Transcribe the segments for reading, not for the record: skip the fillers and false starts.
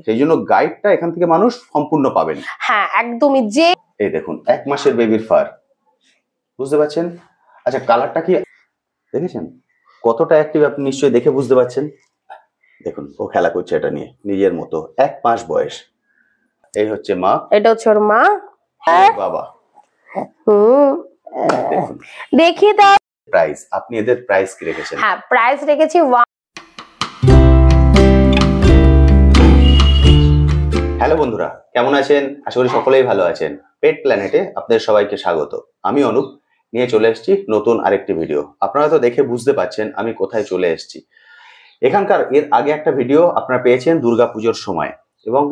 সেই জন্য গাইডটা এখান থেকে মানুষ সম্পূর্ণ পাবেন। হ্যাঁ একদমই। যে এই দেখুন 1 মাসের বেবির ফার, বুঝতে পারছেন? আচ্ছা কালারটা কি দেখেছেন কতটা অ্যাক্টিভ, আপনি নিশ্চয়ই দেখে বুঝতে পারছেন। দেখুন ও খেলা করছে এটা নিয়ে নিজের মতো, 1 মাস বয়স। এই হচ্ছে মা, এটা হচ্ছে ওর মা, বাবা। দেখুন দেখিয়ে দাও প্রাইস, আপনি এদের প্রাইস কি রেখেছেন? হ্যাঁ প্রাইস রেখেছি। হ্যালো বন্ধুরা, কেমন আছেন? আশা করি সকলেই ভালো আছেন। পেট প্ল্যানেটে আপনাদের সবাইকে স্বাগত। আমি অনুপ নিয়ে চলে এসেছি নতুন আরেকটি ভিডিও। আপনারা তো দেখে বুঝতে পারছেন আমি কোথায় চলে এসেছি। এখানকার এর আগে একটা ভিডিও আপনারা পেয়েছেন দুর্গাপুজোর সময়, এবং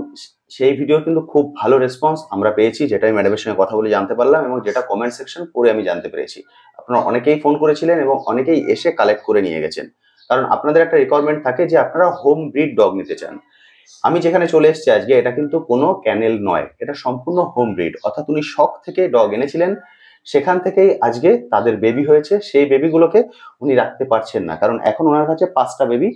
সেই ভিডিও কিন্তু খুব ভালো রেসপন্স আমরা পেয়েছি, যেটা আমি ম্যাডামের সঙ্গে কথা বলে জানতে পারলাম, এবং যেটা কমেন্ট সেকশন পড়ে আমি জানতে পেরেছি। আপনারা অনেকেই ফোন করেছিলেন এবং অনেকেই এসে কালেক্ট করে নিয়ে গেছেন, কারণ আপনাদের একটা রিকোয়ারমেন্ট থাকে যে আপনারা হোম ব্রিড ডগ নিতে চান। আমি যেখানে চলে এসেছি আজকে, এটা কিন্তু কোনো ক্যানেল নয়, এটা সম্পূর্ণ হোম ব্রিড। অর্থাৎ উনি শখ থেকে ডগ এনেছিলেন, সেখান থেকেই আজকে তাদের বেবি হয়েছে। সেই বেবিগুলোকে উনি রাখতে পারছেন না, কারণ এখন ওনার কাছে 5টা বেবি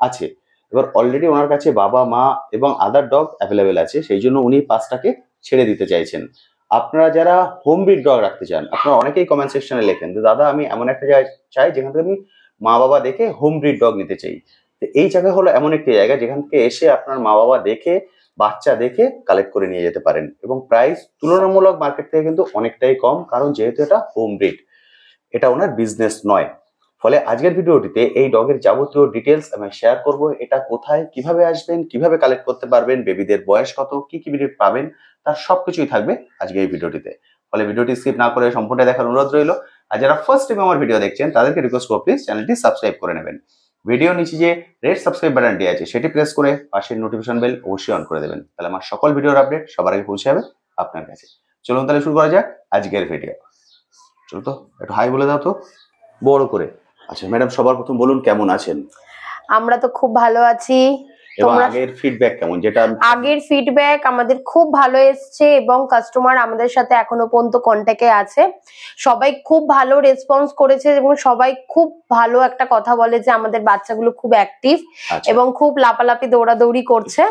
আছে। এবার অলরেডি ওনার কাছে বাবা মা এবং আদার ডগ অ্যাভেলেবেল আছে, সেই জন্য উনি 5টাকে ছেড়ে দিতে চাইছেন। আপনারা যারা হোম ব্রিড ডগ রাখতে চান, আপনারা অনেকেই কমেন্ট সেকশনে লেখেন যে দাদা আমি এমন একটা জায়গায় চাই যেখান থেকে আমি মা বাবা দেখে হোম ব্রিড ডগ নিতে চাই। এই জায়গা হলো এমন একটি জায়গা যেখান থেকে এসে আপনার মা বাবা দেখে, বাচ্চা দেখে কালেক্ট করে নিয়ে যেতে পারেন, এবং প্রাইস তুলনামূলক মার্কেট থেকে কিন্তু অনেকটাই কম, কারণ যেহেতু এটা হোম ব্রিড, এটা ওনার বিজনেস নয়। ফলে আজকের ভিডিওটিতে এই ডগের যাবতীয় ডিটেলস আমি শেয়ার করব। এটা কোথায়, কিভাবে আসবেন, কিভাবে কালেক্ট করতে পারবেন, বেবিদের বয়স কত, কি কি ব্রিড পাবেন, তার সবকিছুই থাকবে আজকে এই ভিডিওটিতে। ফলে ভিডিওটি স্কিপ না করে সম্পূর্ণ দেখার অনুরোধ রইল। আর যারা ফার্স্ট টাইম আমার ভিডিও দেখছেন তাদেরকে রিকোয়েস্ট করব প্লিজ চ্যানেলটি সাবস্ক্রাইব করে নেবেন। ভিডিও নিচে যে রেড সাবস্ক্রাইব বাটনটি আছে সেটি প্রেস করে পাশের নোটিফিকেশন বেল অবশ্যই অন করে দেবেন, তাহলে আমার সকল ভিডিওর আপডেট সবার আগে পৌঁছে যাবে আপনার কাছে। চলুন তাহলে শুরু করা যাক আজকের ভিডিও। চলো তো একটু হাই বলে দাও তো বড় করে। আচ্ছা ম্যাডাম, সবার প্রথম বলুন কেমন আছেন? আমরা তো খুব ভালো আছি। এবং আগের ফিডব্যাক কেমন? যেটা আগের ফিডব্যাক আমাদের খুব ভালো এসছে, এবং কাস্টমার আমাদের সাথে এখনো পর্যন্ত কন্ট্যাক্টে আছে। সবাই খুব ভালো রেসপন্স করেছে, এবং সবাই খুব ভালো একটা কথা বলে যে আমাদের বাচ্চাগুলো খুব অ্যাক্টিভ এবং খুব লাপালাপি দৌড়াদৌড়ি করছে।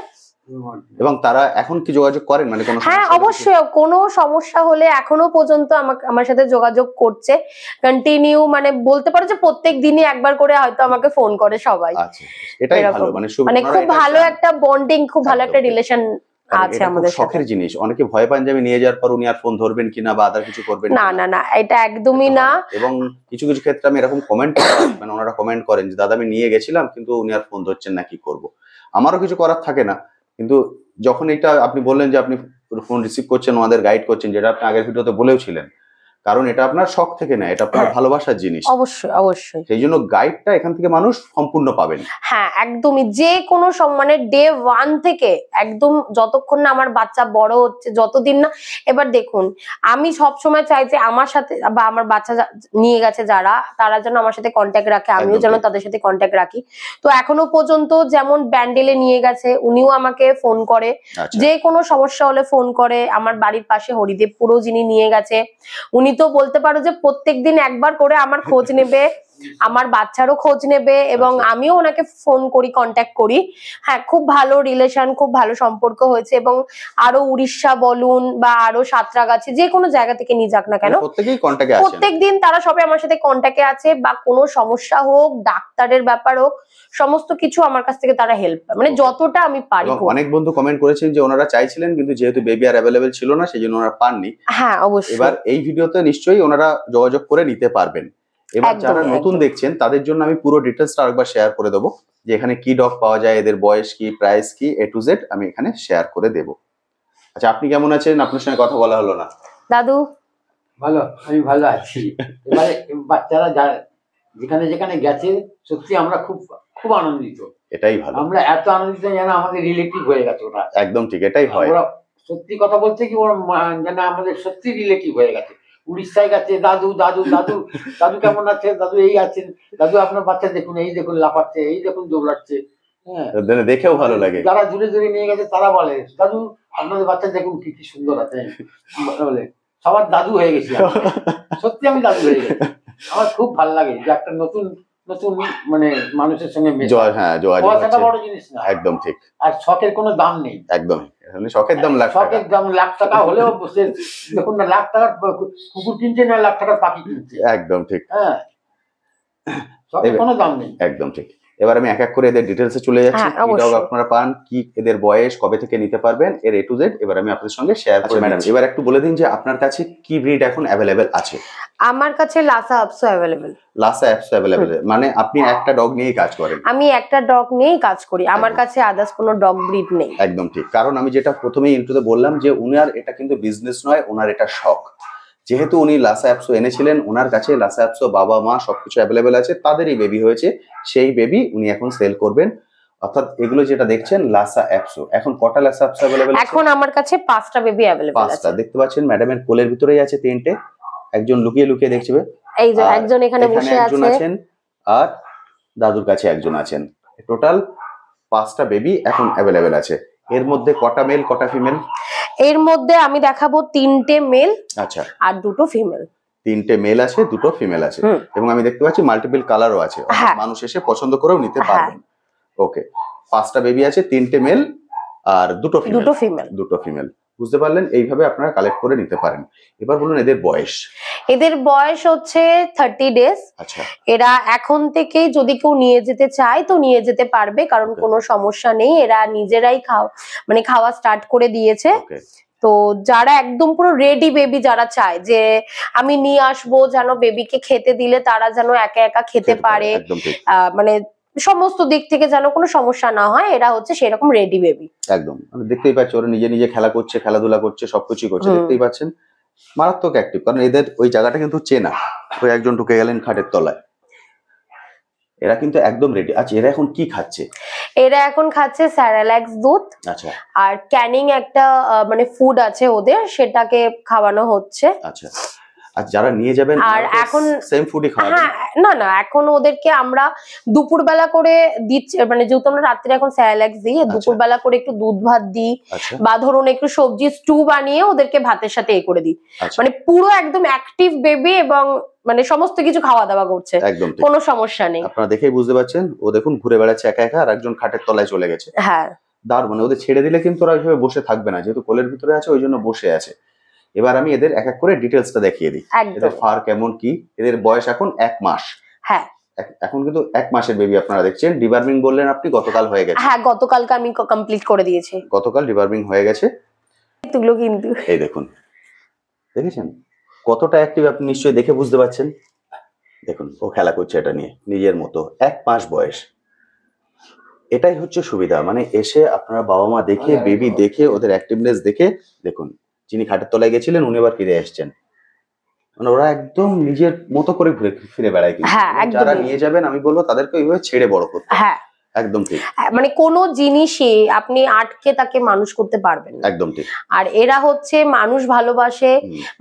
এবং তারা এখন কি যোগাযোগ করেন? মানে কোনো হ্যাঁ অবশ্যই, কোনো সমস্যা হলে এখনো পর্যন্ত আমার সাথে যোগাযোগ করছে কন্টিনিউ। মানে বলতে পারো যে প্রত্যেক দিনই একবার করে হয়তো আমাকে ফোন করে সবাই। আচ্ছা, এটাই ভালো। মানে খুব ভালো একটা বন্ডিং, খুব ভালো একটা রিলেশন আছে আমাদের সাথে। শখের জিনিস। অনেকে ভয় পান যে আমি নিয়ে যাওয়ার পর উনি আর ফোন ধরবেন কিনা বা আদার কিছু করবেন। না না না, এটা একদমই না। এবং কিছু কিছু ক্ষেত্রে আমি এরকম কমেন্ট মানে ওনারা কমেন্ট করেন যে দাদা আমি নিয়ে গেছিলাম কিন্তু উনি আর ফোন ধরছেন না, কি করব। আমারও কিছু করার থাকে না, কিন্তু যখন এটা আপনি বললেন যে আপনি ফোন রিসিভ করছেন, ওনাদের গাইড করছেন, যেটা আপনি আগের ভিডিওতে বলেওছিলেন, কারণ এটা আপনার শখ থেকে না, এটা আপনার ভালোবাসার জিনিস। অবশ্যই অবশ্যই। সেই জন্য গাইডটা এখান থেকে মানুষ সম্পূর্ণ পাবেন। হ্যাঁ একদমই, যে কোনো মানে ডে 1 থেকে একদম যতক্ষণ না আমার বাচ্চা বড় হচ্ছে, যতদিন না। এবার দেখুন, আমি সব সময় চাই যে আমার সাথে বা আমার বাচ্চা নিয়ে গেছে যারা, তারা যেন আমার সাথে কন্ট্যাক্ট রাখে, আমিও যেন তাদের সাথে কন্ট্যাক্ট রাখি। তো এখনো পর্যন্ত যেমন ব্যান্ডেলে নিয়ে গেছে, উনিও আমাকে ফোন করে, যে কোনো সমস্যা হলে ফোন করে। আমার বাড়ির পাশে হরিদেবপুরও যিনি নিয়ে গেছে, উনি তো বলতে পারো যে প্রত্যেকদিন একবার করে আমার খোঁজ নেবে, আমার বাচ্চারও খোঁজ নেবে, এবং আমিও ওনাকে ফোন করি, কন্ট্যাক্ট করি। হ্যাঁ খুব ভালো রিলেশন, খুব ভালো সম্পর্ক হয়েছে। এবং আরো উড়িষ্যা বলুন বা আরো সাঁতরাগাছি, যে কোনো জায়গা থেকে নিয়ে যাক না কেন, প্রত্যেকদিন তারা সবাই আমার সাথে কন্ট্যাক্টে আছে। বা কোনো সমস্যা হোক, ডাক্তারের ব্যাপার হোক, সমস্ত কিছু আমার কাছ থেকে তারা হেল্প পায়, মানে যতটা আমি পারি। অনেক বন্ধু কমেন্ট করেছেন যে ওনারা চাইছিলেন কিন্তু যেহেতু বেবি আর অ্যাভেলেবেল ছিল না, সেই জন্য ওনারা পাননি। হ্যাঁ অবশ্যই। এবার এই ভিডিওতে নিশ্চয়ই ওনারা যোগাযোগ করে নিতে পারবেন। এবার যারা নতুন দেখছেন তাদের জন্য আমি পুরো ডিটেলসটা আরেকবার শেয়ার করে দেবো, যে এখানে কি ডগ পাওয়া যায়, এদের বয়স কি, প্রাইস কি, A to Z আমি এখানে শেয়ার করে দেব। আচ্ছা আপনি কেমন আছেন? আপনার সঙ্গে কথা বলা হলো না। দাদু ভালো, আমি ভালো আছি। এবারে বাচ্চারা যেখানে যেখানে গেছে সত্যি আমরা খুব খুব আনন্দিত। এটাই ভালো, আমরা এত আনন্দিত যেন আমাদের রিলেটিভ হয়ে গেছে ওরা। একদম ঠিক, এটাই হয়। ওরা সত্যি কথা বলতে কি, ওরা যেন আমাদের সত্যি রিলেটিভ হয়ে গেছে। উড়িষ্যায় গেছে, দাদু দাদু দাদু দাদু কেমন আছে, দাদু এই আছেন, দাদু আপনার বাচ্চা দেখুন, এই দেখুন লাফাচ্ছে, এই দেখুন দৌড়াচ্ছে। হ্যাঁ দেখেও ভালো লাগে। যারা দূরে দূরে নিয়ে গেছে তারা বলে দাদু আপনাদের বাচ্চা দেখুন কি কি সুন্দর আছে, বলে সবার দাদু হয়ে গেছি। সত্যি আমি দাদু হয়ে গেছি। আমার খুব ভালো লাগে যে একটা নতুন নতুন মানে মানুষের সঙ্গে যোগাযোগ পয়সাটা হচ্ছে। বড় জিনিস না, একদম ঠিক, আর শখের কোনো দাম নেই। একদম শখের দাম লাখ টাকা। শখের দাম লাখ টাকা হলেও সে দেখুন না, লাখ টাকার কুকুর কিনছে না লাখ টাকার পাখি কিনছে। একদম ঠিক, হ্যাঁ, শখের কোনো দাম নেই। একদম ঠিক। এবার আমি এক এক করে এদের ডিটেলসে চলে যাচ্ছি। হ্যাঁ, কি ডগ অবশ্যই। আপনারা পান, কি এদের বয়স, কবে থেকে নিতে পারবেন, এর A to Z এবার আমি আপনাদের সঙ্গে শেয়ার করি। ম্যাডাম এবার একটু বলে দিন যে আপনার কাছে কি ব্রিড এখন অ্যাভেলেবেল আছে? আমার কাছে Lhasa apso available. Lhasa apso available, মানে আপনি একটা ডগ নিয়েই কাজ করেন? আমি একটা ডগ নিয়েই কাজ করি, আমার কাছে আদার্স কোনো ডগ ব্রিড নেই। একদম ঠিক, কারণ আমি যেটা প্রথমেই ইন্ট্রোতে বললাম যে উনার এটা কিন্তু বিজনেস নয়, ওনার এটা শখ। যেহেতু উনি লাসা অ্যাপসো এনেছিলেন, ওনার কাছে লাসা অ্যাপসো বাবা মা সবকিছু অ্যাভেলেবেল আছে, তাদেরই বেবি হয়েছে, সেই বেবি উনি এখন সেল করবেন। অর্থাৎ এগুলো যেটা দেখছেন লাসা অ্যাপসো, এখন কটা লাসা অ্যাপসো অ্যাভেলেবেল আছে? এখন আমার কাছে 5টা বেবি অ্যাভেলেবেল আছে। 5টা দেখতে পাচ্ছেন, ম্যাডামের কোলের ভিতরেই আছে 3টে, একজন লুকিয়ে লুকিয়ে দেখছে, এই যে একজন এখানে বসে একজন আছে, আছেন, আর দাদুর কাছে একজন আছেন। টোটাল 5টা বেবি এখন অ্যাভেলেবেল আছে। এর মধ্যে কটা মেল কটা ফিমেল? এর মধ্যে আমি দেখাবো 3টে মেল আচ্ছা, আর 2টো ফিমেল। 3টে মেল আছে, 2টো ফিমেল আছে, হুম। এবং আমি দেখতে পাচ্ছি মাল্টিপল কালারও আছে, অর্থাৎ হ্যাঁ। মানুষ এসে পছন্দ করেও নিতে হ্যাঁ। পারবেন। ওকে, 5টা বেবি আছে, 3টে মেল আর 2টো ফিমেল। 2টো ফিমেল, বুঝতে পারলেন? এইভাবে আপনারা কালেক্ট করে নিতে পারেন। এবার বলুন এদের বয়স। এদের বয়স হচ্ছে 30 ডেজ। আচ্ছা, এরা এখন থেকেই যদি কেউ নিয়ে যেতে চায় তো নিয়ে যেতে পারবে, কারণ Okay. কোনো সমস্যা নেই, এরা নিজেরাই খাওয়া স্টার্ট করে দিয়েছে। ওকে, তো যারা একদম পুরো রেডি বেবি যারা চায় যে আমি নিয়ে আসবো, যেন বেবিকে খেতে দিলে তারা যেন একা একা খেতে পারে, একদম ঠিক, মানে সমস্ত দিক থেকে যেন কোনো সমস্যা না হয়, এরা হচ্ছে সেরকম রেডি বেবি। একদম। আমি দেখতেই পাচ্ছি ওরা নিজে নিজে খেলা করছে, খেলাধুলা করছে, সবকিছুই করছে, দেখতেই পাচ্ছেন। মারাত্মক অ্যাক্টিভ, কারণ এদের ওই জায়গাটা কিন্তু চেনা। ওই একজন ঢুকে গেলেন খাটের তলায়, এরা কিন্তু একদম রেডি। আচ্ছা, এরা এখন কি খাচ্ছে? এরা এখন খাচ্ছে স্যারালাক্স দুধ, আচ্ছা আর ক্যানিং একটা মানে ফুড আছে ওদের, সেটাকে খাওয়ানো হচ্ছে। আচ্ছা, আর যারা নিয়ে যাবেন আর এখন সেম ফুডই খাওয়াবেন? হ্যাঁ, না, এখন ওদেরকে আমরা দুপুরবেলা করে দিচ্ছি, মানে যেহেতু আমরা রাত্রে এখন স্যালাক্স দিই, দুপুরবেলা করে একটু দুধ ভাত দিই, আচ্ছা বা ধরুন একটু সবজি স্টু বানিয়ে ওদেরকে ভাতের সাথে করে দিই। আচ্ছা, মানে পুরো একদম অ্যাক্টিভ বেবি, এবং মানে সমস্ত কিছু খাওয়া দাওয়া করছে, একদম ঠিক। কোনো সমস্যা নেই। আপনারা দেখেই বুঝতে পারছেন, ও দেখুন ঘুরে বেড়াচ্ছে একা একা, আর একজন খাটের তলায় চলে গেছে। হ্যাঁ, দারুণ। মানে ওদের ছেড়ে দিলে কিন্তু ওরা এইভাবে বসে থাকবে না, যেহেতু কোলের ভিতরে আছে ওই জন্য বসে আছে। এবার আমি এদের এক এক করে ডিটেলসটা দেখিয়ে দিই। একদম। এদের ফার কেমন কি, এদের বয়স এখন 1 মাস। হ্যাঁ, এখন কিন্তু 1 মাসের বেবি আপনারা দেখছেন। ডিবার্মিং বললেন আপনি গতকাল হয়ে গেছে? হ্যাঁ, গতকালকে আমি কমপ্লিট করে দিয়েছি। গতকাল ডিবার্মিং হয়ে গেছে। এগুলো কিন্তু এই দেখুন, দেখেছেন কতটা অ্যাক্টিভ, আপনি নিশ্চয়ই দেখে বুঝতে পারছেন। দেখুন ও খেলা করছে এটা নিয়ে নিজের মতো, 1 মাস বয়স। এটাই হচ্ছে সুবিধা, মানে এসে আপনারা বাবা মা দেখে, বেবি দেখে, ওদের অ্যাক্টিভনেস দেখে, দেখুন যিনি খাটের তলায় গেছিলেন উনি আবার ফিরে এসেছেন। মানে ওরা একদম নিজের মতো করে ঘুরে ফিরে বেড়ায়। কিন্তু হ্যাঁ, একদমই। যারা নিয়ে যাবেন আমি বলবো তাদেরকে এইভাবে ছেড়ে বড় করতে। হ্যাঁ, একদম ঠিক, মানে কোনো জিনিসই আপনি আটকে তাকে মানুষ করতে পারবেন না। একদম ঠিক। আর এরা হচ্ছে মানুষ ভালোবাসে,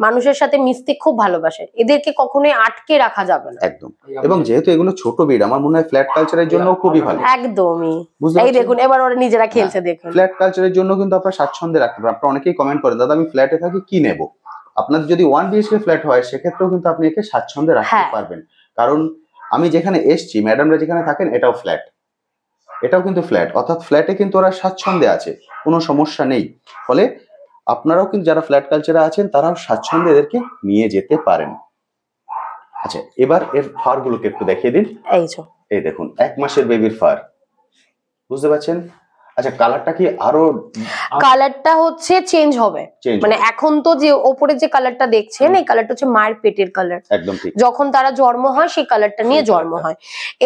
মানুষের সাথে মিশতে খুব ভালোবাসে, এদেরকে কখনোই আটকে রাখা যাবে না। একদম। এবং যেহেতু এগুলো ছোট ব্রিড, আমার মনে হয় ফ্ল্যাট কালচারের জন্য খুবই ভালো। একদমই। বুঝতে এই পারছেন? দেখুন এবার ওরা নিজেরা খেলছে, দেখুন। ফ্ল্যাট কালচারের জন্য কিন্তু আপনারা স্বাচ্ছন্দ্যে রাখতে পারেন। আপনারা অনেকেই কমেন্ট করেন দাদা আমি ফ্ল্যাটে থাকি কি নেব। আপনাদের যদি 1 BHK ফ্ল্যাট হয় সেক্ষেত্রেও কিন্তু আপনি একে স্বাচ্ছন্দ্যে রাখতে হ্যাঁ। পারবেন। কারণ আমি যেখানে এসছি, ম্যাডামরা যেখানে থাকেন এটাও ফ্ল্যাট, এটাও কিন্তু ফ্ল্যাট, অর্থাৎ ফ্ল্যাটে কিন্তু ওরা স্বাচ্ছন্দ্যে আছে, কোনো সমস্যা নেই। ফলে আপনারাও কিন্তু যারা ফ্ল্যাট কালচারে আছেন তারাও স্বাচ্ছন্দ্যে এদেরকে নিয়ে যেতে পারেন। আচ্ছা, এবার এর ফার গুলোকে একটু দেখিয়ে দিন। এই যে এই দেখুন 1 মাসের বেবির ফার, বুঝতে পারছেন? আচ্ছা, কালারটা কি আরো কালারটা হচ্ছে চেঞ্জ হবে, চেঞ্জ? মানে এখন তো যে ওপরে যে কালারটা দেখছেন এই কালারটা হচ্ছে মায়ের পেটের কালার। একদম ঠিক। যখন তারা জন্ম হয় সেই কালারটা নিয়ে সেই জন্ম কালারটা। হয়।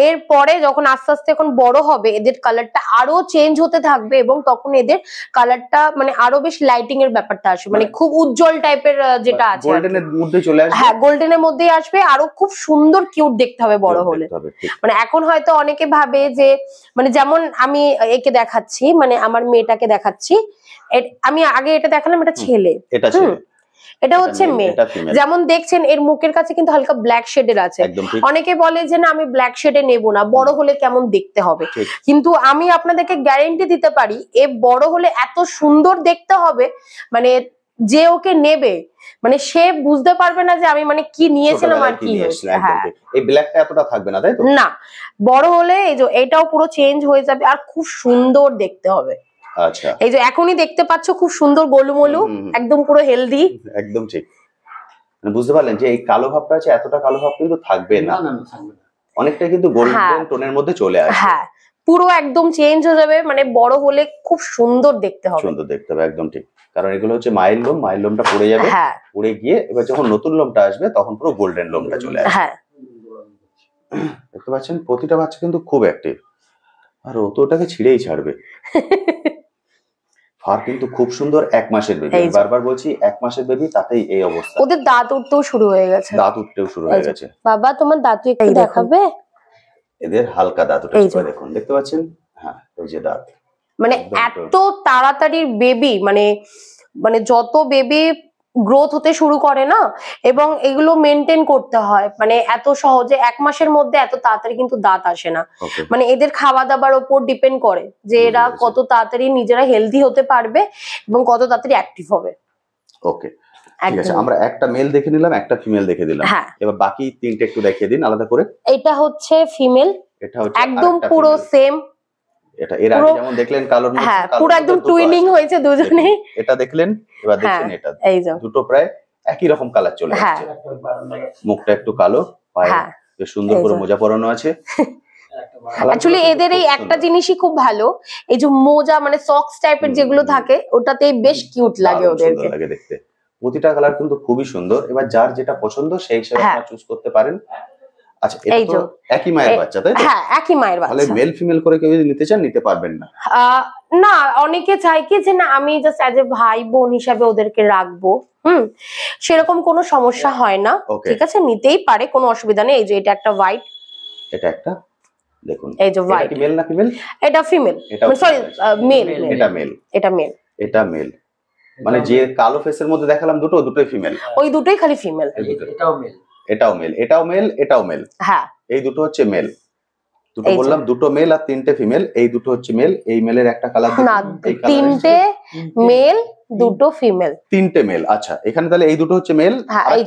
এরপরে যখন আস্তে আস্তে এখন বড় হবে এদের কালারটা আরো চেঞ্জ হতে থাকবে, এবং তখন এদের কালারটা মানে আরো বেশ লাইটিং এর ব্যাপারটা আসবে, মানে খুব উজ্জ্বল টাইপের যেটা আছে। গোল্ডেনের মধ্যে চলে আসবে। হ্যাঁ, গোল্ডেনের মধ্যেই আসবে, আরো খুব সুন্দর কিউট দেখতে হবে বড় হলে। দেখতে হবে, ঠিক। মানে এখন হয়তো অনেকে ভাবে যে, মানে যেমন আমি একে দেখাচ্ছি, মানে আমার মেয়েটাকে দেখাচ্ছি, আমি আগে এটা দেখালাম, এটা ছেলে, এটা ছেলে, এটা হচ্ছে মেয়ে। এটা ফিমেল। যেমন দেখছেন এর মুখের কাছে কিন্তু হালকা ব্ল্যাক শেডের আছে। একদম ঠিক। অনেকে বলে যে না আমি ব্ল্যাক শেডে নেব না, বড় হলে কেমন দেখতে হবে। ঠিক। কিন্তু আমি আপনাদেরকে গ্যারেন্টি দিতে পারি এ বড় হলে এত সুন্দর দেখতে হবে, মানে যে ওকে নেবে মানে সে বুঝতে পারবে না যে আমি মানে কি নিয়েছিলাম আর কি হয়েছে। হ্যাঁ, এই ব্ল্যাকটা এতটা থাকবে না, তাই তো? না, বড় হলে এই যে এটাও পুরো চেঞ্জ হয়ে যাবে আর খুব সুন্দর দেখতে হবে। আচ্ছা, এই যে এখনই দেখতে পাচ্ছ খুব সুন্দর গোলুমলু, একদম পুরো হেলদি। একদম ঠিক। মানে বুঝতে পারলেন যে এই কালো ভাবটা আছে, এতটা কালো ভাব কিন্তু থাকবে না, অনেকটাই কিন্তু গোল্ডেন টোনের মধ্যে চলে আসবে। হ্যাঁ, পুরো একদম চেঞ্জ হয়ে যাবে, মানে বড় হলে খুব সুন্দর দেখতে হবে। সুন্দর দেখতে হবে, একদম ঠিক। কারণ এগুলো হচ্ছে মায়ের লোম, মায়ের লোমটা পড়ে যাবে, হ্যাঁ, পড়ে গিয়ে এবার যখন নতুন লোমটা আসবে তখন পুরো গোল্ডেন লোমটা চলে আসবে। হ্যাঁ, দেখতে পাচ্ছেন প্রতিটা বাচ্চা কিন্তু খুব অ্যাক্টিভ, আর ও তো ওটাকে ছিঁড়েই ছাড়বে। ফার কিন্তু খুব সুন্দর, 1 মাসের বেবি, বারবার বলছি 1 মাসের বেবি, তাতেই এই অবস্থা। ওদের দাঁত উঠতেও শুরু হয়ে গেছে, দাঁত উঠতেও শুরু হয়ে গেছে। বাবা তোমার দাঁত একটু দেখাবে? এদের হালকা দাঁত উঠেছে, দেখুন, দেখতে পাচ্ছেন? হ্যাঁ, এই যে দাঁত। মানে এত তাড়াতাড়ি বেবি, মানে মানে যত বেবি গ্রোথ হতে শুরু করে না, এবং এগুলো মেনটেন করতে হয়, মানে এত সহজে 1 মাসের মধ্যে এত তাড়াতাড়ি কিন্তু দাঁত আসে না। মানে এদের খাওয়া দাবার উপর ডিপেন্ড করে যে এরা কত তাড়াতাড়ি নিজেরা হেলদি হতে পারবে এবং কত তাড়াতাড়ি অ্যাক্টিভ হবে। ওকে, ঠিক আছে, আমরা একটা মেল দেখে নিলাম, একটা ফিমেল দেখে দিলাম, এবার বাকি তিনটে একটু দেখিয়ে দিন আলাদা করে। এটা হচ্ছে ফিমেল, এটা হচ্ছে একদম পুরো সেম। এটা এর আগে যেমন দেখলেন কালোর মধ্যে, হ্যাঁ, পুরো একদম টুইনিং হয়েছে দুজনে। এটা দেখলেন, এবার দেখছেন এটা, এই যে দুটো প্রায় একই রকম কালার চলে আসছে। মুখটা একটু কালো, পায়ে বেশ সুন্দর করে মোজা পরানো আছে। অ্যাকচুয়ালি এদের এই একটা জিনিসই খুব ভালো, এই যে মোজা মানে সক্স টাইপের যেগুলো থাকে ওটাতে বেশ কিউট লাগে ওদেরকে, লাগে দেখতে। প্রতিটা কালার কিন্তু খুবই সুন্দর, এবার যার যেটা পছন্দ সেই হিসেবে আপনারা চুজ করতে পারেন। আচ্ছা, এটা তো একই মায়ের বাচ্চা, তাই তো? হ্যাঁ, একই মায়ের বাচ্চা। তাহলে মেল ফিমেল করে কেউ যদি নিতে চান নিতে পারবেন না? না, অনেকে চায় কি যে না আমি জাস্ট অ্যাজ এ ভাই বোন হিসাবে ওদেরকে রাখবো, সেরকম কোনো সমস্যা হয় না, ঠিক আছে, নিতেই পারে, কোনো অসুবিধা নেই। এই যে এটা একটা হোয়াইট, এটা একটা, দেখুন এই যে হোয়াইট, এটা মেল না ফিমেল? এটা ফিমেল, সরি মেল, এটা মেল, এটা মেল, এটা মেল। মানে যে কালো ফেসের মধ্যে দেখালাম দুটোই ফিমেল, ওই দুটোই খালি ফিমেল। এটাও মেল, এটাও মেল, এটাও মেল, এটাও মেল। হ্যাঁ, এই দুটো হচ্ছে মেল, দুটো বললাম, দুটো মেল আর তিনটে ফিমেল। এই দুটো হচ্ছে মেল, এই মেলের একটা কালার না, তিনটে মেল দুটো ফিমেল, তিনটে মেল। আচ্ছা, এখানে তাহলে এই দুটো হচ্ছে মেল, আর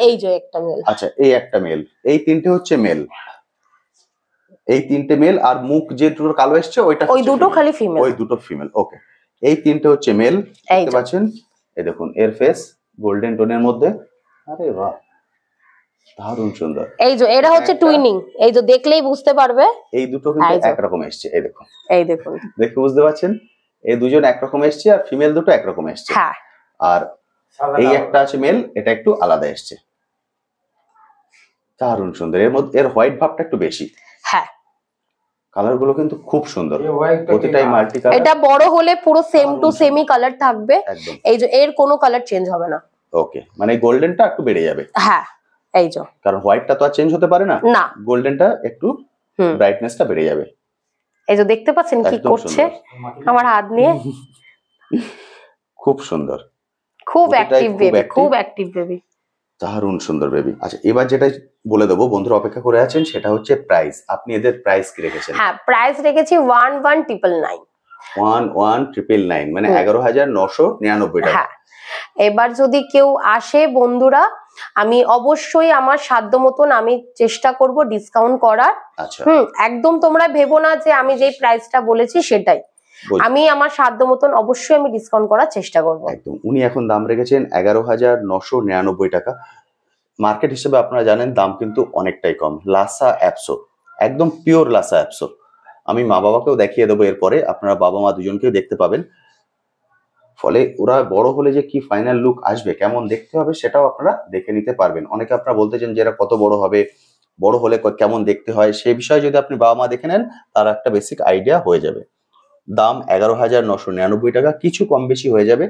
এই যে একটা মেল। আচ্ছা, এই একটা মেল, এই তিনটে হচ্ছে মেল, এই তিনটে মেল, আর মুখ যে দুটো কালো এসছে ওইটা, ওই দুটো খালি ফিমেল, ওই দুটো ফিমেল। ওকে, এই তিনটে হচ্ছে মেল, দেখতে পাচ্ছেন? এই দেখুন এর ফেস গোল্ডেন টোনের মধ্যে, আরে বাহ, দারুণ সুন্দর। এই যে এরা হচ্ছে টুইনিং, এই যে দেখলেই বুঝতে পারবে। এই দুটো কিন্তু একরকম এসছে, এই দেখুন, এই দেখুন, দেখে বুঝতে পারছেন? এই দুজন একরকম এসছে আর ফিমেল দুটো একরকম এসছে। হ্যাঁ, আর এই একটা আছে মেল, এটা একটু আলাদা এসছে, দারুণ সুন্দর। এর মধ্যে এর হোয়াইট ভাবটা একটু বেশি। হ্যাঁ, কালার গুলো কিন্তু খুব সুন্দর, প্রতিটাই মাল্টি কালার। এটা বড় হলে পুরো সেম টু সেমি কালার থাকবে, এই যে এর কোনো কালার চেঞ্জ হবে না। ওকে, মানে গোল্ডেনটা একটু বেড়ে যাবে। হ্যাঁ, এই যে, কারণ হোয়াইটটা তো আর চেঞ্জ হতে পারে না, না, গোল্ডেনটা একটু ব্রাইটনেসটা বেড়ে যাবে। এই যে দেখতে পাচ্ছেন কি করছে আমার হাত নিয়ে, খুব সুন্দর, খুব অ্যাক্টিভ বেবি, খুব অ্যাক্টিভ বেবি, দারুণ সুন্দর বেবি। আচ্ছা, এবার যেটা বলে দেবো, বন্ধুরা অপেক্ষা করে আছেন, সেটা হচ্ছে প্রাইস। আপনি এদের প্রাইস কি রেখেছেন? হ্যাঁ, প্রাইস রেখেছি 11,999, 11,999, মানে 11,999 টাকা। হ্যাঁ, এবার যদি কেউ আসে বন্ধুরা, আমি অবশ্যই আমার সাধ্য মতন আমি চেষ্টা করব ডিসকাউন্ট করার। আচ্ছা, একদম তোমরা ভেবো না যে আমি যেই প্রাইসটা বলেছি সেটাই, আমি আমার সাধ্য মতন অবশ্যই আমি ডিসকাউন্ট করার চেষ্টা করব। একদম, উনি এখন দাম রেখেছেন 11,999 টাকা। মার্কেট হিসেবে আপনারা জানেন দাম কিন্তু অনেকটাই কম। লাসা অ্যাপসো, একদম পিওর লাসা অ্যাপসো। আমি মা বাবাকেও দেখিয়ে দেবো এরপরে, আপনারা বাবা মা দুজনকেও দেখতে পাবেন। ফলে ওরা বড় হলে যে কি ফাইনাল লুক আসবে, কেমন দেখতে হবে, সেটাও আপনারা দেখে নিতে পারবেন। অনেকে আপনারা বলতে চান যে এরা কত বড় হবে, বড় হলে কেমন দেখতে হয়, সেই বিষয়ে যদি আপনি বাবা মা দেখে নেন তার একটা বেসিক আইডিয়া হয়ে যাবে। দাম 11,999 টাকা, কিছু কম বেশি হয়ে যাবে,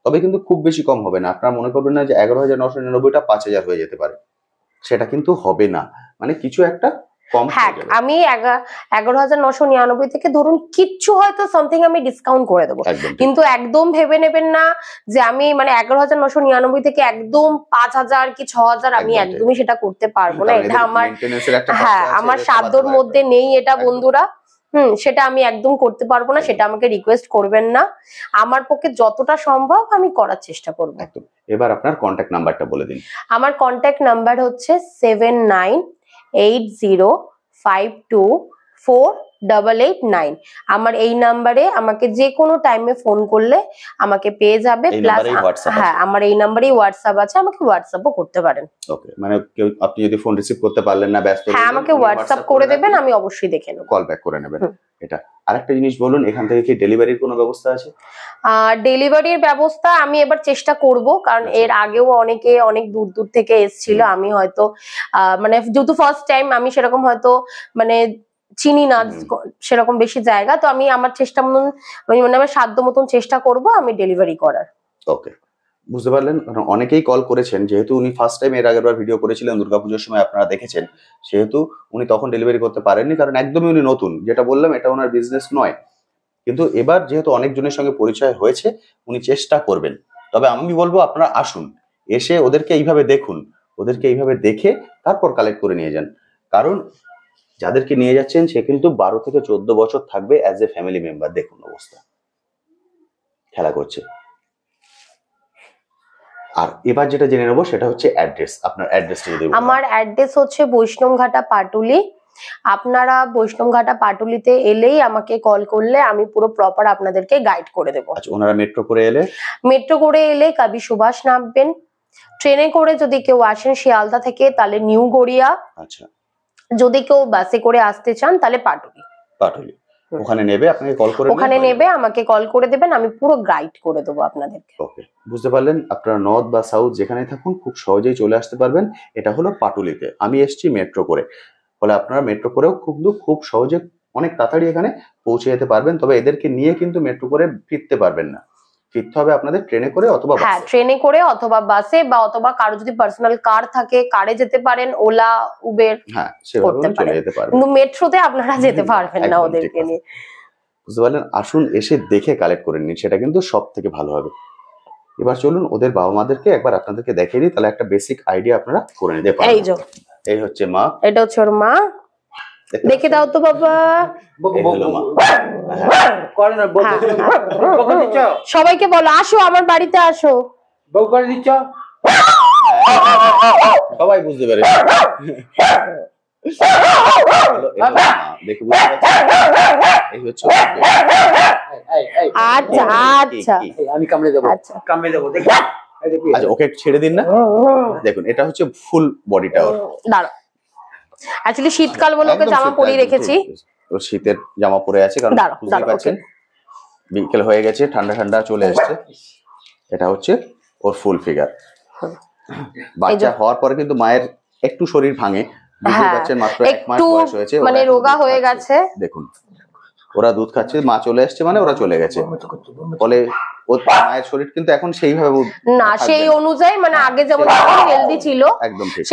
তবে কিন্তু খুব বেশি কম হবে না। আপনারা মনে করবেন না যে 11,999টা 5,000 হয়ে যেতে পারে, সেটা কিন্তু হবে না, মানে কিছু একটা কম। হ্যাঁ, আমি 11,999 থেকে ধরুন কিচ্ছু হয়তো সামথিং আমি ডিসকাউন্ট করে দেবো, কিন্তু একদম ভেবে নেবেন না যে আমি মানে 11,999 থেকে একদম 5,000 কি 6,000 আমি একদমই সেটা করতে পারবো না। এটা আমার, হ্যাঁ, আমার সাধ্যর মধ্যে নেই এটা বন্ধুরা। সেটা আমি একদম করতে পারবো না, সেটা আমাকে রিকোয়েস্ট করবেন না। আমার পক্ষে যতটা সম্ভব আমি করার চেষ্টা করবো। একদম। এবার আপনার কন্ট্যাক্ট নাম্বারটা বলে দিন। আমার কন্ট্যাক্ট নাম্বার হচ্ছে 7980524889। আমার এই নাম্বারে আমাকে যে কোনো টাইমে ফোন করলে আমাকে পেয়ে যাবে। এই প্লাস নাম্বারেই WhatsApp হ্যাঁ, আছে? আমার এই নাম্বারেই হোয়াটসঅ্যাপ আছে, আমাকে হোয়াটসঅ্যাপও করতে পারেন। ওকে, মানে কেউ আপনি যদি ফোন রিসিভ করতে পারলেন না, ব্যস্ত হ্যাঁ, আমাকে হোয়াটসঅ্যাপ করে দেবেন, আমি অবশ্যই দেখে নেব, কল ব্যাক করে নেবেন। এটা আরেকটা জিনিস বলুন, এখান থেকে কি ডেলিভারির কোনো ব্যবস্থা আছে? ডেলিভারির ব্যবস্থা আমি এবার চেষ্টা করব, কারণ এর আগেও অনেকে অনেক দূর দূর থেকে এসেছিল। আমি হয়তো মানে যেহেতু ফার্স্ট টাইম, আমি সেরকম হয়তো মানে চিনি না সেরকম বেশি জায়গা, তো আমি আমার চেষ্টা মতন মানে আমার সাধ্য মতন চেষ্টা করব আমি ডেলিভারি করার। ওকে, বুঝতে পারলেন। কারণ অনেকেই কল করেছেন, যেহেতু উনি ফার্স্ট টাইম এর আগের বার ভিডিও করেছিলেন দুর্গাপুজোর সময়, আপনারা দেখেছেন, সেহেতু উনি তখন ডেলিভারি করতে পারেননি, কারণ একদমই উনি নতুন। যেটা বললাম, এটা ওনার বিজনেস নয়। কিন্তু এবার যেহেতু অনেকজনের সঙ্গে পরিচয় হয়েছে, উনি চেষ্টা করবেন। তবে আমি বলবো আপনারা আসুন, এসে ওদেরকে এইভাবে দেখুন, ওদেরকে এইভাবে দেখে তারপর কালেক্ট করে নিয়ে যান। কারণ যাদেরকে নিয়ে যাচ্ছেন সে কিন্তু 12 থেকে 14 বছর থাকবে অ্যাজ এ ফ্যামিলি মেম্বার। দেখুন অবস্থা, খেলা করছে। আর এবার যেটা জেনে নেবো সেটা হচ্ছে অ্যাড্রেস। আপনার অ্যাড্রেসটা যদি বলেন। আমার অ্যাড্রেস হচ্ছে বৈষ্ণবঘাটা পাটুলি। আপনারা বৈষ্ণবঘাটা পাটুলিতে এলেই আমাকে কল করলে আমি পুরো প্রপার আপনাদেরকে গাইড করে দেবো। আচ্ছা, ওনারা মেট্রো করে এলে? মেট্রো করে এলে কবি সুভাষ নামবেন। ট্রেনে করে যদি কেউ আসেন শিয়ালদা থেকে তাহলে নিউ গড়িয়া। আচ্ছা, যদি কেউ বাসে করে আসতে চান তাহলে পাটুলি। পাটুলি ওখানে নেবে, আপনাকে কল করে ওখানে নেবে, আমাকে কল করে দেবেন, আমি পুরো গাইড করে দেবো আপনাদেরকে। ওকে, বুঝতে পারলেন। আপনারা নর্থ বা সাউথ যেখানে থাকুন খুব সহজেই চলে আসতে পারবেন। এটা হলো পাটুলিতে। আমি এসেছি মেট্রো করে, ফলে আপনারা মেট্রো করেও খুব সহজে অনেক তাড়াতাড়ি এখানে পৌঁছে যেতে পারবেন। তবে এদেরকে নিয়ে কিন্তু মেট্রো করে ফিরতে পারবেন না, ফিরতে হবে আপনাদের ট্রেনে করে অথবা হ্যাঁ, বাসে। ট্রেনে করে অথবা বাসে, বা অথবা কারো যদি পার্সোনাল কার থাকে কারে যেতে পারেন, ওলা উবের হ্যাঁ, সেভাবে করতে চলে পারেন। যেতে পারবেন। কিন্তু মেট্রোতে আপনারা যেতে পারবেন না একদম ঠিক ওদেরকে কথা। নিয়ে। বুঝতে পারলেন। আসুন, এসে দেখে কালেক্ট করে নিন, সেটা কিন্তু সব থেকে ভালো হবে। এবার চলুন ওদের বাবা মাদেরকে একবার আপনাদেরকে দেখিয়ে দিই, তাহলে একটা বেসিক আইডিয়া আপনারা করে নিতে পারবেন। এই যে এই হচ্ছে মা, এটা হচ্ছে ওর মা। দেখে দাও তো বাবা। এই হলো মা। করে না, বউ করে দিচ্ছ? সবাইকে বলো আসো আমার বাড়িতে আসো। বউ করে দিচ্ছ? সবাই বুঝতে পারে। দেখে বুঝতে পারছেন? এই হচ্ছে ওর বউ। আচ্ছা আচ্ছা আমি কামড়ে দেবো, আচ্ছা কামড়ে দেবো, দেখি। আচ্ছা, ওকে ছেড়ে দিন না। দেখুন, এটা হচ্ছে ফুল বডিটা ওর। দাঁড়া, অ্যাকচুয়ালি শীতকাল বলে ওকে একদম জামা শীত, পরিয়ে একদম রেখেছি। ঠিক। ও শীতের জামা পরে আছে, কারণ দাঁড়াও, বুঝতে দাঁড়াও, পারছেন বিকেল হয়ে গেছে, ঠান্ডা ঠান্ডা চলে এসছে। এটা হচ্ছে ওর ফুল ফিগার। বাচ্চা হওয়ার পরে কিন্তু মায়ের একটু শরীর ভাঙে, বুঝতে হ্যাঁ, পারছেন। মাত্র 1 মাস একটু বয়স হয়েছে, মানে ওরা এখন রোগা দুধ হয়ে খাচ্ছে। গেছে। দেখুন, ওরা দুধ খাচ্ছে, মা চলে আসছে মানে ওরা চলে গেছে। ফলে ওর মায়ের শরীর কিন্তু এখন সেইভাবে না, সেই অনুযায়ী মানে আগে যেমন হেলদি ছিল, একদম ঠিক।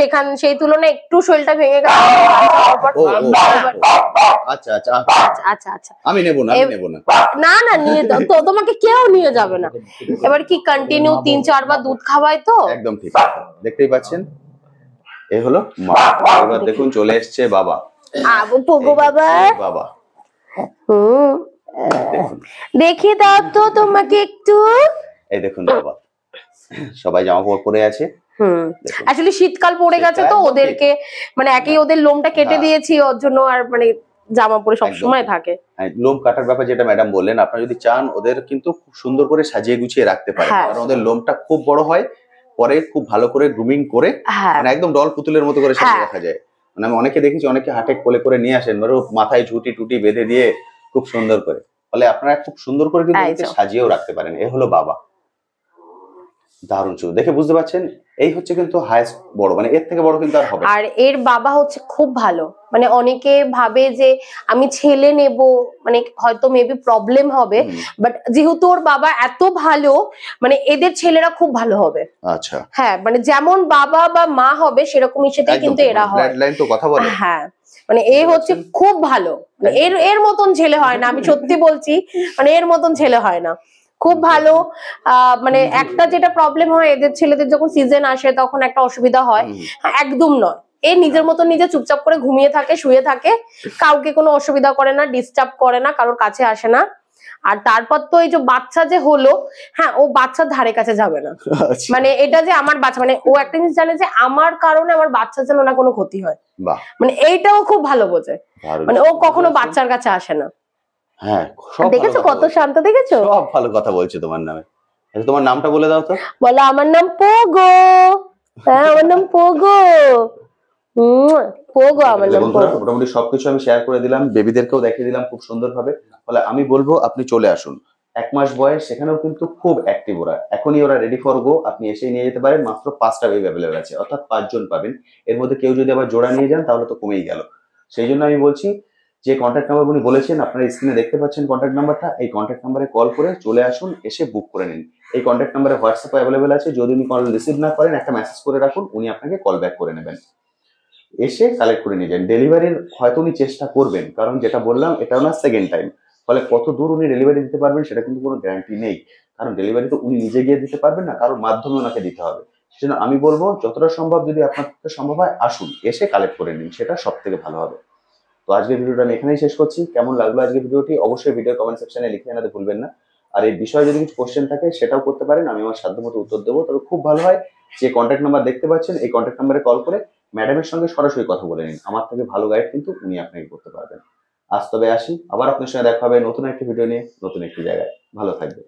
সেই তুলনায় একটু শরীরটা ভেঙে গেছে। ও, আচ্ছা আচ্ছা আচ্ছা আচ্ছা, আমি নেব না, আমি নেব না। না না, নিয়ে যাও তো, তোমাকে কেউ নিয়ে যাবে না। এবার কি কন্টিনিউ 3-4 বার দুধ খাওয়াই তো। একদম ঠিক, দেখতেই পাচ্ছেন। এই হলো মা। এবার দেখুন চলে এসছে বাবা। আবু পোগো বাবা। বাবা দেখুন, দেখিয়ে দাও তো তোমাকে একটু। এই দেখুন বাবা, সবাই জামা কাপড় পরে আছে। অ্যাকচুয়ালি শীতকাল পড়ে গেছে তো ওদেরকে মানে একই ওদের লোমটা কেটে দিয়েছি, ওর জন্য আর মানে জামা পরে সবসময় থাকে। লোম কাটার ব্যাপার যেটা ম্যাডাম বললেন, আপনারা যদি চান ওদের কিন্তু খুব সুন্দর করে সাজিয়ে গুছিয়ে রাখতে পারেন, কারণ ওদের লোমটা খুব বড় হয়, পরে খুব ভালো করে গ্রুমিং করে মানে একদম ডল পুতুলের মতো করে সাজিয়ে রাখা যায়। মানে আমি অনেকে দেখেছি, অনেকে হাটে কোলে করে নিয়ে আসেন, ধরো মাথায় ঝুটি টুটি বেঁধে দিয়ে খুব সুন্দর করে। ফলে আপনারা খুব সুন্দর করে কিন্তু সাজিয়েও রাখতে পারেন। এ হলো বাবা, দারুণ চুল, দেখে বুঝতে পারছেন। এই হচ্ছে কিন্তু হাইস্ট বড়, মানে এর থেকে বড় কিন্তু আর হবে। আর এর বাবা হচ্ছে খুব ভালো, মানে অনেকে ভাবে যে আমি ছেলে নেব, মানে হয়তো মেবি প্রবলেম হবে, বাট যেহেতু ওর বাবা এত ভালো, মানে এদের ছেলেরা খুব ভালো হবে। আচ্ছা, হ্যাঁ, মানে যেমন বাবা বা মা হবে সেরকমই সেটাই কিন্তু এরা হয়। ব্লাড লাইন তো কথা বলে। হ্যাঁ, মানে এ হচ্ছে খুব ভালো, এর মতন ছেলে হয় না, আমি সত্যি বলছি, মানে এর মতন ছেলে হয় না, খুব ভালো। মানে একটা যেটা প্রবলেম হয় এদের ছেলেদের, যখন সিজন আসে তখন একটা অসুবিধা হয়, একদম নয়, এ নিজের মতো নিজে চুপচাপ করে ঘুমিয়ে থাকে, শুয়ে থাকে, কাউকে কোনো অসুবিধা করে না, ডিস্টার্ব করে না, কারোর কাছে আসে না। আর তারপর তো এই যে বাচ্চা যে হলো, হ্যাঁ ও বাচ্চার ধারে কাছে যাবে না, আচ্ছা, মানে এটা যে আমার বাচ্চা, মানে ও একটা জিনিস জানে যে আমার কারণে আমার বাচ্চা যেন না কোনো ক্ষতি হয়, বাহ, মানে এইটাও খুব ভালো বোঝে, দারুণ। মানে ও কখনো বাচ্চার কাছে আসে না। হ্যাঁ, সব দেখেছো ভালো কথা কত বলছে। শান্ত, দেখেছো? সব ভালো কথা বলছে তোমার নামে। আচ্ছা, তোমার নামটা বলে দাও তো। বলো আমার নাম পোগো। হ্যাঁ আমার নাম পোগো। পোগো আমার নাম বন্ধুরা, পোগো। মোটামুটি সবকিছু আমি শেয়ার করে দিলাম, বেবিদেরকেও দেখিয়ে দিলাম খুব সুন্দরভাবে। ফলে আমি বলবো আপনি চলে আসুন। 1 মাস বয়স, সেখানেও কিন্তু খুব অ্যাক্টিভ ওরা। এখনই ওরা রেডি ফর গো। আপনি এসেই নিয়ে যেতে পারেন। মাত্র 5টা বেবি অ্যাভেলেবল আছে, অর্থাৎ 5 জন পাবেন। এর মধ্যে কেউ যদি আবার জোড়া নিয়ে যান তাহলে তো কমেই গেল। সেই জন্য আমি বলছি, যে কন্ট্যাক্ট নাম্বার উনি বলেছেন, আপনারা স্ক্রিনে দেখতে পাচ্ছেন কন্ট্যাক্ট নাম্বারটা, এই কন্ট্যাক্ট নাম্বারে কল করে চলে আসুন, এসে বুক করে নিন। এই কন্ট্যাক্ট নাম্বারে হোয়াটসঅ্যাপ অ্যাভেলেবল আছে। যদি উনি কল রিসিভ না করেন, একটা মেসেজ করে রাখুন, উনি আপনাকে কল ব্যাক করে নেবেন। এসে কালেক্ট করে নিয়ে যান। ডেলিভারির হয়তো উনি চেষ্টা করবেন, কারণ যেটা বললাম এটা ওনার সেকেন্ড টাইম। ফলে কত দূর উনি ডেলিভারি দিতে পারবেন সেটা কিন্তু কোনো গ্যারান্টি নেই, কারণ ডেলিভারি তো উনি নিজে গিয়ে দিতে পারবেন না, কারোর মাধ্যমে ওনাকে দিতে হবে। সেজন্য আমি বলবো যতটা সম্ভব, যদি আপনার পক্ষে সম্ভব হয়, আসুন, এসে কালেক্ট করে নিন, সেটা সব থেকে ভালো হবে। তো আজকের ভিডিওটা আমি এখানেই শেষ করছি। কেমন লাগলো আজকের ভিডিওটি অবশ্যই ভিডিও কমেন্ট সেকশনে লিখে জানাতে ভুলবেন না। আর এই বিষয়ে যদি কিছু কোশ্চেন থাকে সেটাও করতে পারেন, আমি আমার সাধ্যমতো উত্তর দেবো। তবে খুব ভালো হয় যে কন্ট্যাক্ট নাম্বার দেখতে পাচ্ছেন, এই কন্ট্যাক্ট নাম্বারে কল করে ম্যাডামের সঙ্গে সরাসরি কথা বলে নিন। আমার থেকে ভালো গাইড কিন্তু উনি আপনাকে করতে পারবেন। আজ তবে আসি, আবার আপনার সঙ্গে দেখা হবে নতুন একটি ভিডিও নিয়ে, নতুন একটি জায়গায়। ভালো থাকবেন।